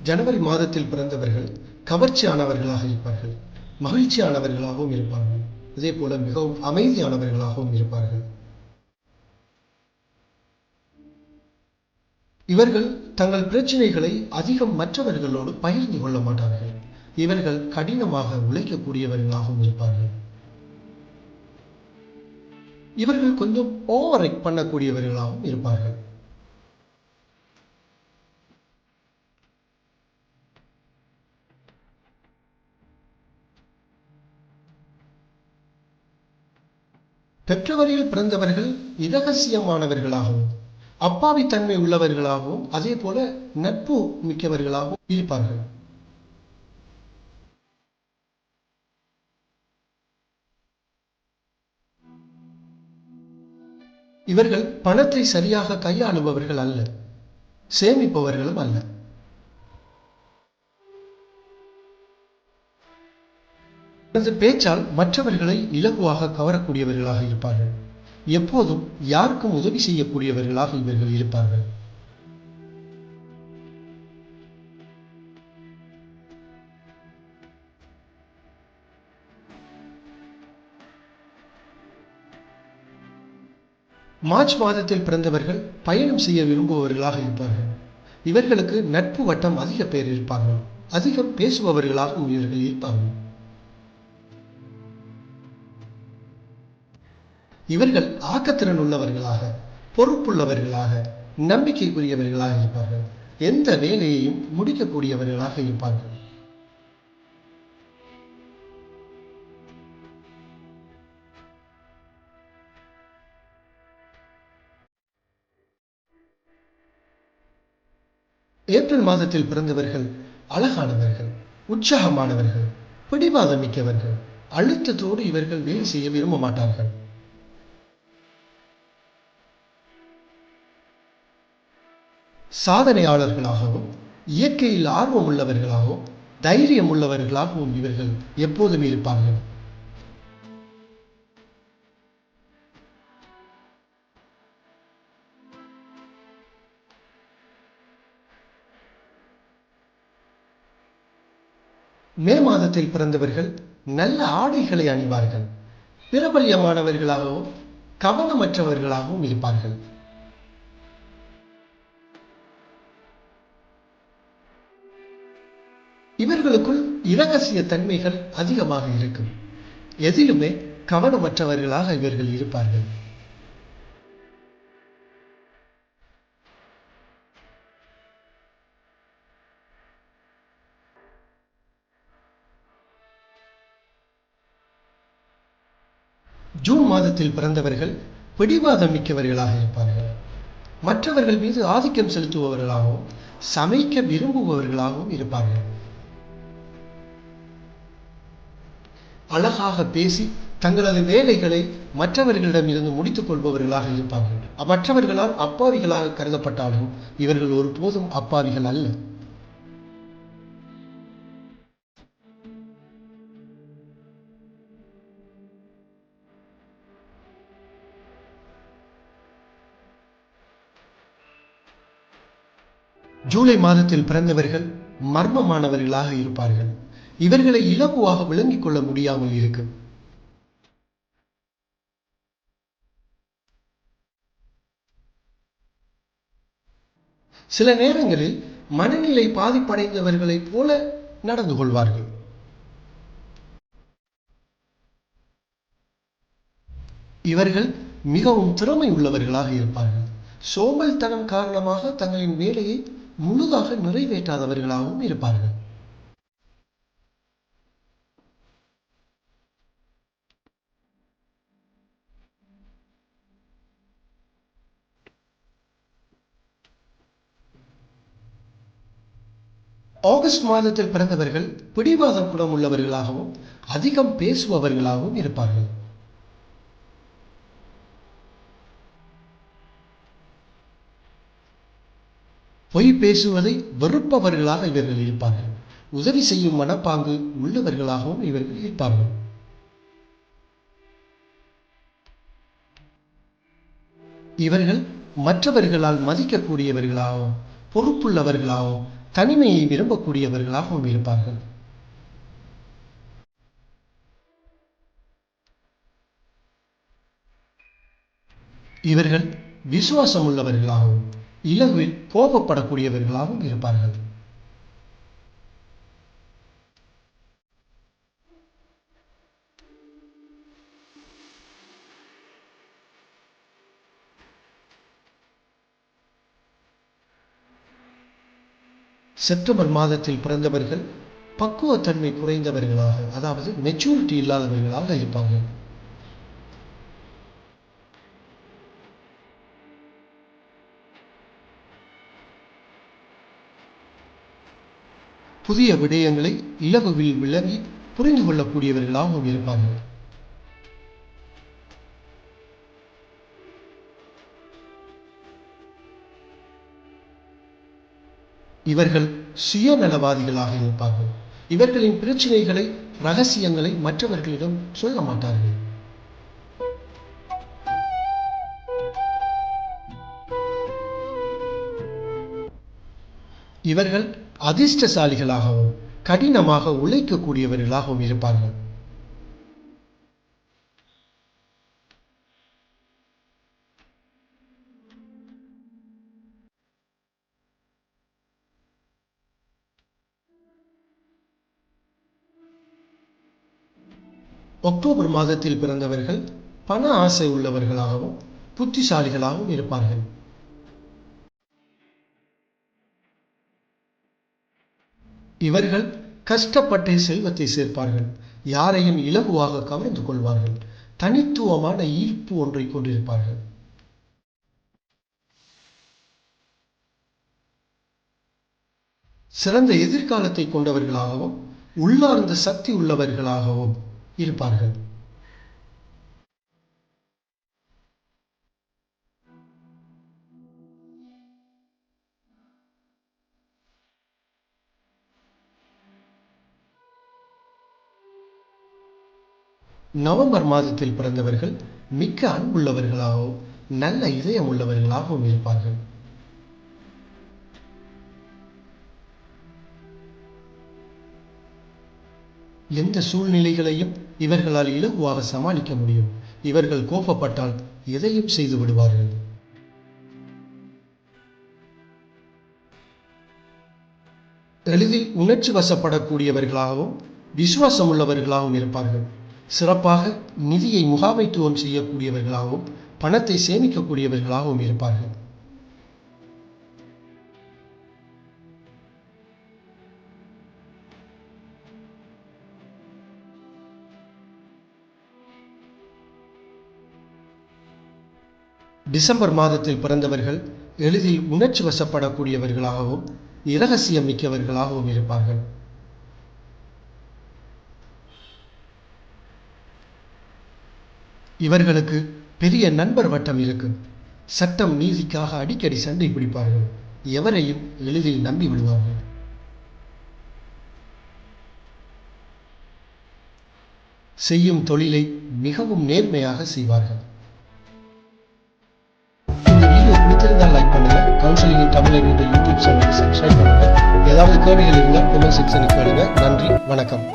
ஜனவரி மாதத்தில் பிறந்தவர்கள் கவர்ச்சியானவர்களாக இருப்பார்கள், மகிழ்ச்சியானவர்களாகவும் இருப்பார்கள். அதே போல மிகவும் அமைதியானவர்களாகவும் இருப்பார்கள். இவர்கள் தங்கள் பிரச்சனைகளை அதிகம் மற்றவர்களோடு பகிர்ந்து கொள்ள மாட்டார்கள். இவர்கள் கடினமாக உழைக்கக்கூடியவர்களாகவும் இருப்பார்கள். இவர்கள் கொஞ்சம் ஓவர் ஆக்ட் பண்ணக்கூடியவர்களாகவும் இருப்பார்கள். பிப்ரவரியில் பிறந்தவர்கள் இரகசியமானவர்களாகவும் அப்பாவித்தன்மை உள்ளவர்களாகவும் அதே போல நட்பு மிக்கவர்களாகவும் இருப்பார்கள். இவர்கள் பணத்தை சரியாக கையாளுபவர்கள் அல்ல, சேமிப்பவர்களும் அல்ல. தனது பேச்சால் மற்றவர்களை இலகுவாக கவரக்கூடியவர்களாக இருப்பார்கள். எப்போதும் யாருக்கும் உதவி செய்யக்கூடியவர்களாக இவர்கள் இருப்பார்கள். மார்ச் மாதத்தில் பிறந்தவர்கள் பயணம் செய்ய விரும்புபவர்களாக இருப்பார்கள். இவர்களுக்கு நட்பு வட்டம் அதிக பேர் இருப்பார்கள். அதிகம் பேசுபவர்களாகவும் இவர்கள் இருப்பார்கள். இவர்கள் ஆக்கத்திறன் உள்ளவர்களாக, பொறுப்புள்ளவர்களாக, நம்பிக்கைக்குரியவர்களாக இருப்பார்கள். எந்த வேலையையும் முடிக்கக்கூடியவர்களாக இருப்பார்கள். ஏப்ரல் மாதத்தில் பிறந்தவர்கள் அழகானவர்கள், உற்சாகமானவர்கள், பிடிவாதம் மிக்கவர்கள். அழுத்தத்தோடு இவர்கள் வேலை செய்ய விரும்ப மாட்டார்கள். சாதனையாளர்களாகவும் இயற்கையில் ஆர்வம் உள்ளவர்களாகவும் தைரியம் உள்ளவர்களாகவும் இவர்கள் எப்போதும் இருப்பார்கள். மே மாதத்தில் பிறந்தவர்கள் நல்ல ஆடைகளை அணிவார்கள். பிரபல்யமானவர்களாகவும் கவனமற்றவர்களாகவும் இருப்பார்கள். இவர்களுக்குள் இரகசிய தன்மைகள் அதிகமாக இருக்கும். எதிலுமே கவனமற்றவர்களாக இவர்கள் இருப்பார்கள். ஜூன் மாதத்தில் பிறந்தவர்கள் பிடிவாதம் மிக்கவர்களாக இருப்பார்கள். மற்றவர்கள் மீது ஆதிக்கம் செலுத்துபவர்களாகவும் சமைக்க விரும்புபவர்களாகவும் இருப்பார்கள். அழகாக பேசி தங்களது வேலைகளை மற்றவர்களிடம் இருந்து முடித்துக் கொள்பவர்களாக இருப்பார்கள். மற்றவர்களால் அப்பாவிகளாக கருதப்பட்டாலும் இவர்கள் ஒருபோதும் அப்பாவிகள் அல்ல. ஜூலை மாதத்தில் பிறந்தவர்கள் மர்மமானவர்களாக இருப்பார்கள். இவர்களை இலகுவாக விளங்கிக் கொள்ள முடியாமல் இருக்கும். சில நேரங்களில் மனநிலை பாதிப்படைந்தவர்களைப் போல நடந்து கொள்வார்கள். இவர்கள் மிகவும் திறமை உள்ளவர்களாக இருப்பார்கள். சோம்பல்தனம் காரணமாக தங்களின் வேலையை முழுதாக நிறைவேற்றாதவர்களாகவும் இருப்பார்கள். ஆகஸ்ட் மாதத்தில் பிறந்தவர்கள் பிடிவாத குணம் உள்ளவர்களாகவும் அதிகம் பேசுபவர்களாகவும் இருப்பார்கள். பொய் பேசுவதை வெறுப்பவர்களாக இவர்கள் இருப்பார்கள். உதவி செய்யும் மனப்பாங்கு உள்ளவர்களாகவும் இவர்கள் இருப்பார்கள். இவர்கள் மற்றவர்களால் மதிக்கக்கூடியவர்களாகவும் பொறுப்புள்ளவர்களாகவும் தனிமையை விரும்பக்கூடியவர்களாகவும் இருப்பார்கள். இவர்கள் விசுவாசம் உள்ளவர்களாகவும் இலகுவில் கோபப்படக்கூடியவர்களாகவும் இருப்பார்கள். செப்டம்பர் மாதத்தில் பிறந்தவர்கள் பக்குவத்தன்மை குறைந்தவர்களாக, அதாவது மெச்சூரிட்டி இல்லாதவர்களாக இருப்பாங்க. புதிய விடயங்களை இலகுவில் விளங்கி புரிந்து கொள்ளக்கூடியவர்களாகவும் இருப்பார்கள். இவர்கள் சுயநலவாதிகளாக இருப்பார்கள். இவர்களின் பிரச்சனைகளை, ரகசியங்களை மற்றவர்களிடம் சொல்ல மாட்டார்கள். இவர்கள் அதிர்ஷ்டசாலிகளாகவும் கடினமாக உழைக்கக்கூடியவர்களாகவும் இருப்பார்கள். அக்டோபர் மாதத்தில் பிறந்தவர்கள் பண ஆசை உள்ளவர்களாகவும் புத்திசாலிகளாகவும் இருப்பார்கள். இவர்கள் கஷ்டப்பட்டே செல்வத்தை சேர்ப்பார்கள். யாரையும் இலகுவாக கவர்ந்து கொள்வார்கள். தனித்துவமான ஈர்ப்பு ஒன்றை கொண்டிருப்பார்கள். சிறந்த எதிர்காலத்தை கொண்டவர்களாகவும் உள்ளார்ந்த சக்தி உள்ளவர்களாகவும் இருப்பார்கள். நவம்பர் மாதத்தில் பிறந்தவர்கள் மிக்க அன்புள்ளவர்களாகவும் நல்ல இதயம் உள்ளவர்களாகவும் இருப்பார்கள். எந்த சூழ்நிலைகளையும் இவர்களால் இலகுவாக சமாளிக்க முடியும். இவர்கள் கோபப்பட்டால் எதையும் செய்து விடுவார்கள். எளிதில் உணர்ச்சி வசப்படக்கூடியவர்களாகவும் விசுவாசம் உள்ளவர்களாகவும் இருப்பார்கள். சிறப்பாக நிதியை முகாமைத்துவம் செய்யக்கூடியவர்களாகவும் பணத்தை சேமிக்கக்கூடியவர்களாகவும் இருப்பார்கள். டிசம்பர் மாதத்தில் பிறந்தவர்கள் எளிதில் உணர்ச்சி வசப்படக்கூடியவர்களாகவும் இரகசியம் மிக்கவர்களாகவும் இருப்பார்கள். இவர்களுக்கு பெரிய நண்பர் வட்டம் இருக்கு. சட்டம் நீதிக்காக அடிக்கடி சண்டை பிடிப்பார்கள். எவரையும் எளிதில் நம்பி விடுவார்கள். செய்யும் தொழிலை மிகவும் நேர்மையாக செய்வார்கள். இந்த வீடியோ பிடித்திருந்தால் லைக் பண்ணுங்க. கவுன்சிலிங் தமிழ் யூடியூப் சேனலை சப்ஸ்கிரைப் பண்ணுங்க. ஏதாவது கேள்விகள் இருந்தால் கமெண்ட் செக்ஷனுக்கு கேளுங்க. நன்றி, வணக்கம்.